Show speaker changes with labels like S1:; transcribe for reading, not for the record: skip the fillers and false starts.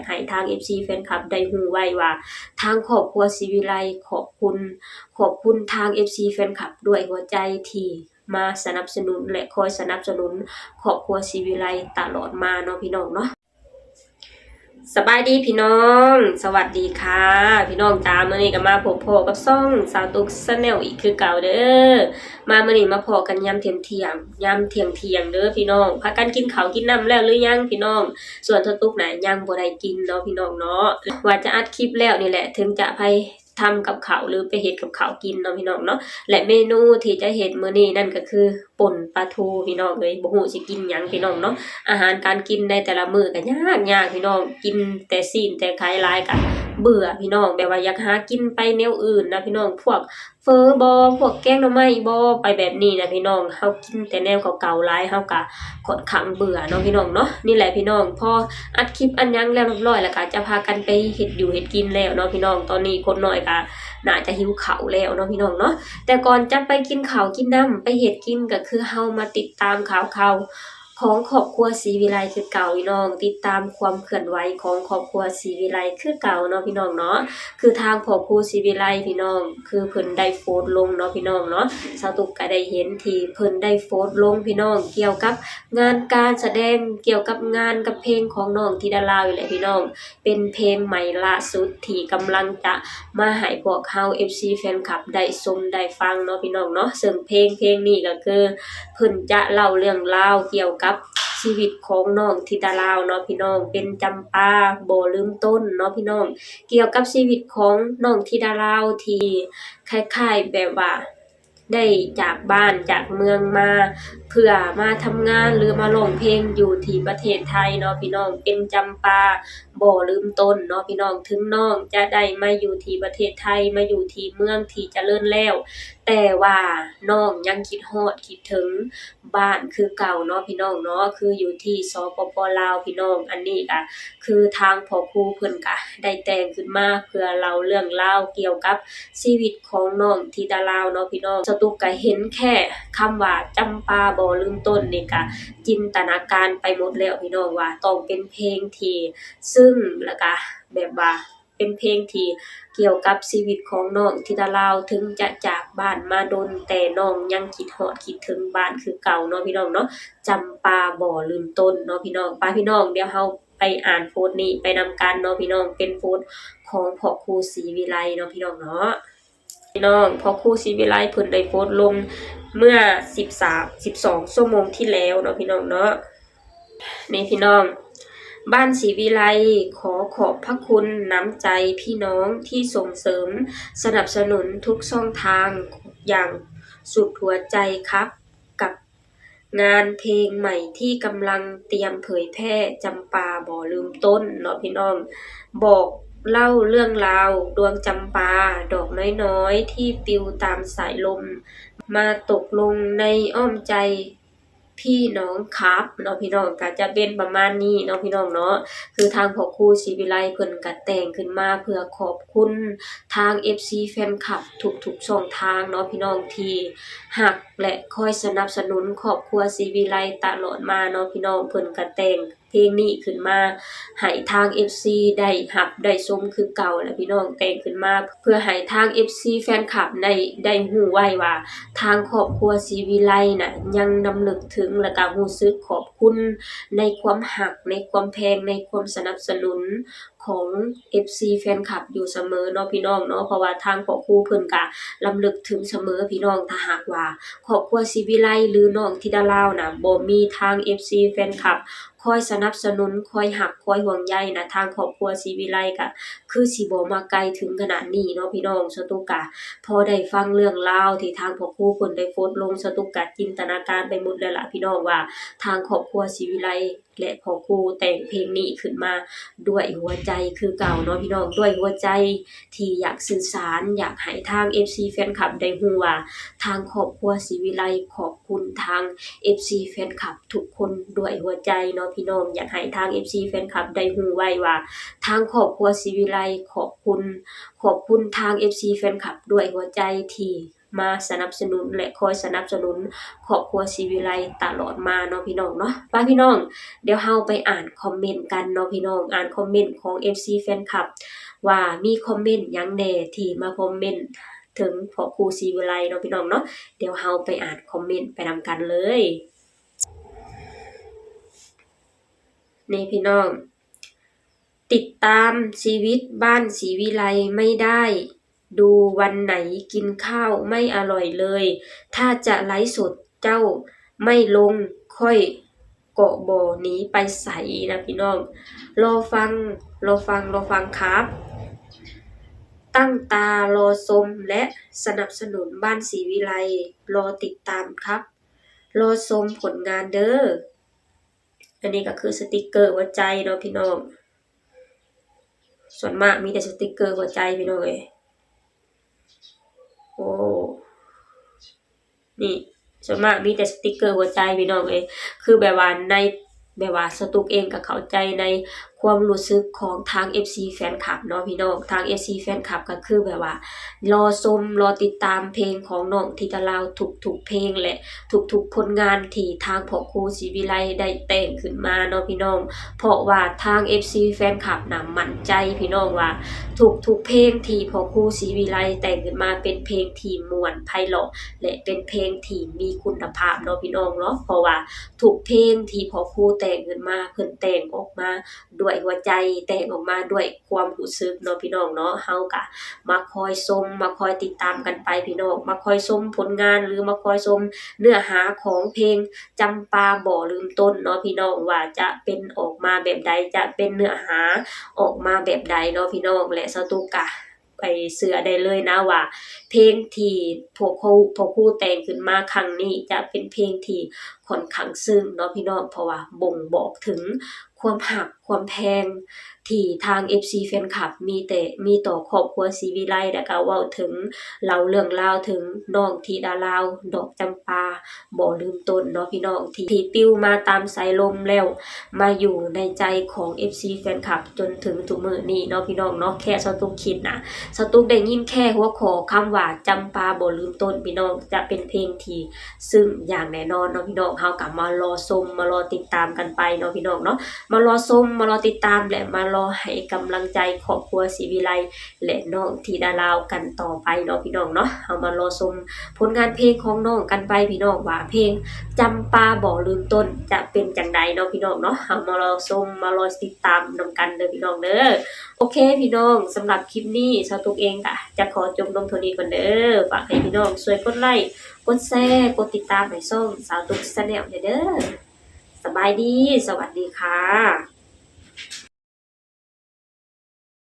S1: ากให้ทาง FC แฟนคลับได้รู้ไว้ว่าทางครอบครัวศรีวิไลขอบคุณทาง FC แฟนคลับด้วยหัวใจที่มาสนับสนุนและคอยสนับสนุนครอบครัวศรีวิไลตลอดมาเนาะพี่น้องเนาะสบายดีพี่น้องสวัสดีค่ะพี่น้องจ้ามื้อนี้ก็มาพบพ่อกับซ่องสาวตุ๊กชาแนลอีกคือเก่าเด้อมามื้อนี้มาพอกันยามเที่ยงเด้อพี่น้องพากันกินข้าวกินน้ำแล้วหรือยังพี่น้องส่วนตุ๊กน่ะยังบ่ได้กินเนาะพี่น้องเนาะว่าจะอัดคลิปแล้วนี่แหละถึงจะไปทำกับข้าวหรือไปเฮ็ดกับข้าวกินเนาะพี่น้องเนาะและเมนูที่จะเฮ็ดมื้อนี้นั่นก็คือป่นปลาทูพี่น้องเอ้ยบ่ฮู้สิกินหยังพี่น้องเนาะอาหารการกินในแต่ละมื้อก็ยากพี่น้องกินแต่ซีนแต่ไข่หลายก็เบื่อพี่น้องแบบว่าอยากหากินไปแนวอื่นนะพี่น้องพวกเฟอบ่พวกแกงหน่อไม้บ่ไปแบบนี้นะพี่น้องเฮากินแต่แนวเก่าๆหลายเฮาก็ค่อนข้างเบื่อเนาะพี่น้องเนาะนี่แหละพี่น้องพออัดคลิปอันยังแล้วเรียบร้อยแล้วก็จะพากันไปเฮ็ดอยู่เฮ็ดกินแล้วเนาะพี่น้องตอนนี้คนน้อยก็น่าจะหิวข้าวแล้วเนาะพี่น้องเนาะแต่ก่อนจะไปกินข้าวกินน้ำไปเฮ็ดกินก็คือเฮามาติดตามข่าวของครอบครัวศรีวิไลคือเก่าพี่น้องติดตามความเคลื่อนไหวของครอบครัวศรีวิไลคือเก่าเนาะพี่น้องเนาะคือทางพ่อครูศรีวิไลพี่น้องคือเพิ่นได้โพสต์ลงเนาะพี่น้องเนาะสาวตุกก็ได้เห็นที่เพิ่นได้โพสต์ลงพี่น้องเกี่ยวกับงานการแสดงเกี่ยวกับงานกับเพลงของน้องธิดาราอยู่แหละพี่น้องเป็นเพลงใหม่ล่าสุดที่กำลังจะมาให้พวกเฮา FC แฟนคลับได้ชมได้ฟังเนาะพี่น้องเนาะซึ่งเพลงนี้ก็คือเพิ่นจะเล่าเรื่องราวเกี่ยวกับชีวิตของน้องธิดาราเนาะพี่น้องเป็นจำปาบ่ลืมต้นเนาะพี่น้องเกี่ยวกับชีวิตของน้องธิดาราที่คล้ายๆแบบว่าได้จากบ้านจากเมืองมาเพื่อมาทำงานหรือมาร้องเพลงอยู่ที่ประเทศไทยเนาะพี่น้องเป็นจำปาบ่ลืมต้นเนาะพี่น้องถึงน้องจะได้มาอยู่ที่ประเทศไทยมาอยู่ที่เมืองที่เจริญแล้วแต่ว่าน้องยังคิดฮอดคิดถึงบ้านคือเก่าเนาะพี่น้องเนาะคืออยู่ที่สปป.ลาวพี่น้องอันนี้ก็คือทางพ่อครูเพิ่นก็ได้แต่งขึ้นมาเพื่อเล่าเรื่องราวเกี่ยวกับชีวิตของน้องธิดาราเนาะพี่น้องสตุกก็เห็นแค่คำว่าจำปาบ่ลืมต้นนี่ก็จินตนาการไปหมดแล้วพี่น้องว่าต้องเป็นเพลงที่ซึ่งแล้วก็แบบว่าเป็นเพลงที่เกี่ยวกับชีวิตของน้องธิดาราถึงจะจากบ้านมาดนแต่น้องยังคิดฮอดคิดถึงบ้านคือเก่าเนาะพี่น้องเนาะจำปาบ่ลืมต้นเนาะพี่น้องไปพี่น้องเดี๋ยวเฮาไปอ่านโพสต์นี้ไปนำกันเนาะพี่น้องเป็นโพสต์ของพ่อครูศรีวิไลเนาะพี่น้องเนาะพี่น้องพ่อครูศรีวิไลเพิ่นได้โพสต์ลงเมื่อ12ชั่วโมงที่แล้วเนาะพี่น้องเนาะนี่พี่น้องบ้านศรีวิไลขอบพระคุณน้ำใจพี่น้องที่ส่งเสริมสนับสนุนทุกช่องทางอย่างสุดหัวใจครับกับงานเพลงใหม่ที่กำลังเตรียมเผยแพร่จำปาบ่ลืมต้นเนาะพี่น้องบอกเล่าเรื่องราวดวงจำปาดอกน้อยๆที่ปลิวตามสายลมมาตกลงในอ้อมใจพี่น้องครับเนาะพี่น้องก็จะเป็นประมาณนี้เนาะพี่น้องเนาะคือทางพ่อครูศรีวิไลเพิ่นก็แต่งขึ้นมาเพื่อขอบคุณทาง FC แฟนคลับทุกๆช่องทางเนาะพี่น้องที่ฮักและคอยสนับสนุนครอบครัวศรีวิไลตลอดมาเนาะพี่น้องเพิ่นก็แต่งเพลงนี้ขึ้นมาให้ทาง FC ได้รับได้ชมคือเก่าแหละพี่น้องแต่งขึ้นมาเพื่อให้ทาง FC แฟนคลับได้รู้ไว้ว่าทางครอบครัวศรีวิไลน่ะยังนำลึกถึงและก็รู้สึกขอบคุณในความรักในความแพงในความสนับสนุนของ FC แฟนคลับอยู่เสมอเนาะพี่น้องเนาะเพราะว่าทางพ่อครูเพิ่นก็รำลึกถึงเสมอพี่น้องถ้าหากว่าครอบครัวศรีวิไลหรือน้องธิดาราน่ะบ่มีทาง FC แฟนคลับคอยสนับสนุนคอยรักคอยห่วงใยนะทางครอบครัวศรีวิไลก็คือสิบ่มาไกลถึงขนาดนี้เนาะพี่น้องสตุกก็พอได้ฟังเรื่องราวที่ทางพ่อครูเพิ่นได้โพสต์ลงสตุกก็จินตนาการไปหมดแล้วล่ะพี่น้องว่าทางครอบครัวศรีวิไลและพ่อครูแต่งเพลงนี้ขึ้นมาด้วยหัวใจคือเก่าเนาะพี่น้องด้วยหัวใจที่อยากสื่อสารอยากให้ทาง FC แฟนคลับได้รู้ว่าทางครอบครัวศรีวิไลขอบคุณทาง FC แฟนคลับทุกคนด้วยหัวใจเนาะพี่น้องอยากให้ทาง FC แฟนคลับได้รู้ไว้ว่าทางครอบครัวศรีวิไลขอบคุณทาง FC แฟนคลับด้วยหัวใจที่ มาสนับสนุนและคอยสนับสนุนครอบครัวศรีวิไลตลอดมาเนาะพี่น้องเนาะป้าพี่น้องเดี๋ยวเราไปอ่านคอมเมนต์กันเนาะพี่น้องอ่านคอมเมนต์ของ FC แฟนคลับว่ามีคอมเมนต์หยังแหน่ที่มาคอมเมนต์ถึงพ่อครูศรีวิไลเนาะพี่น้องเนาะเดี๋ยวเราไปอ่านคอมเมนต์ไปนำกันเลยนี่พี่น้องติดตามชีวิตบ้านศรีวิไลไม่ได้ดูวันไหนกินข้าวไม่อร่อยเลยถ้าจะไลฟ์สดเจ้าไม่ลงค่อยเกาะบ่หนีไปใสนะพี่น้องรอฟังครับตั้งตารอชมและสนับสนุนบ้านศรีวิไลรอติดตามครับรอชมผลงานเด้ออันนี้ก็คือสติกเกอร์หัวใจเนาะพี่น้องส่วนมากมีแต่สติกเกอร์หัวใจพี่น้องเอ้ยโอ้นี่ส่วนมากมีแต่สติกเกอร์หัวใจพี่น้องเอ้ยคือแบบว่าในแบบว่าสตุกเองก็เข้าใจในความรู้สึกของทาง FC แฟนคลับเนาะพี่น้องทาง FC แฟนคลับก็คือแบบว่ารอชมรอติดตามเพลงของน้องธิตาลาวทุกๆเพลงและทุกๆผลงานที่ทางพ่อครูศรีวิไลได้แต่งขึ้นมาเนาะพี่น้องเพราะว่าทาง FC แฟนคลับน่ะมั่นใจพี่น้องว่าทุกเพลงที่พ่อครูศรีวิไลแต่งขึ้นมาเป็นเพลงที่ม่วนไพเราะและเป็นเพลงที่มีคุณภาพเนาะพี่น้องเนาะเพราะว่าทุกเพลงที่พ่อครูแต่งขึ้นมาเพิ่นแต่งออกมาด้วยหัวใจแต่งออกมาด้วยความรู้สึกเนาะพี่น้องเนาะเฮาก็มาคอยชมมาคอยติดตามกันไปพี่น้องมาคอยชมผลงานหรือมาคอยชมเนื้อหาของเพลงจำปาบ่ลืมต้นเนาะพี่น้องว่าจะเป็นออกมาแบบใดจะเป็นเนื้อหาออกมาแบบใดเนาะพี่น้องและสตุกะไปเชื่อได้เลยนะว่าเพลงที่พวกครูแต่งขึ้นมาครั้งนี้จะเป็นเพลงที่ค่อนข้างซึ้งเนาะพี่น้องเพราะว่าบ่งบอกถึงความรักความแพงที่ทาง FC แฟนคลับมีต่อครอบครัวศรีวิไลแล้วก็เว้าถึงเล่าเรื่องราวถึงน้องธิดาลาวดอกจำปาบ่ลืมต้นเนาะพี่น้องที่ปลิวมาตามสายลมแล้วมาอยู่ในใจของ FC แฟนคลับจนถึงทุกมื้อนี้เนาะพี่น้องเนาะแค่สตุกคิดนะสตุกได้ยินแค่หัวข้อคำว่าจำปาบ่ลืมต้นพี่น้องจะเป็นเพลงที่ซึ่งอย่างแน่นอนเนาะพี่น้องเฮาก็มารอชมมารอติดตามกันไปเนาะพี่น้องเนาะมารอชมมารอติดตามและมารอให้กำลังใจครอบครัวศรีวิไลและน้องธิดาลาวกันต่อไปเนาะพี่น้องเนาะเฮามารอชมผลงานเพลงของน้องกันไปพี่น้องว่าเพลงจำปาบ่ลืมต้นจะเป็นจังใดเนาะพี่น้องเนาะเฮามารอชมมารอติดตามนำกันเด้อพี่น้องเด้อโอเคพี่น้องสำหรับคลิปนี้สาวตุกเองก็จะขอจบลงเท่านี้ก่อนเด้อฝากให้พี่น้องช่วยกดไลค์กดแชร์กดติดตามให้ช่องสาวตุก Channel เด้อสบายดีสวัสดีค่ะ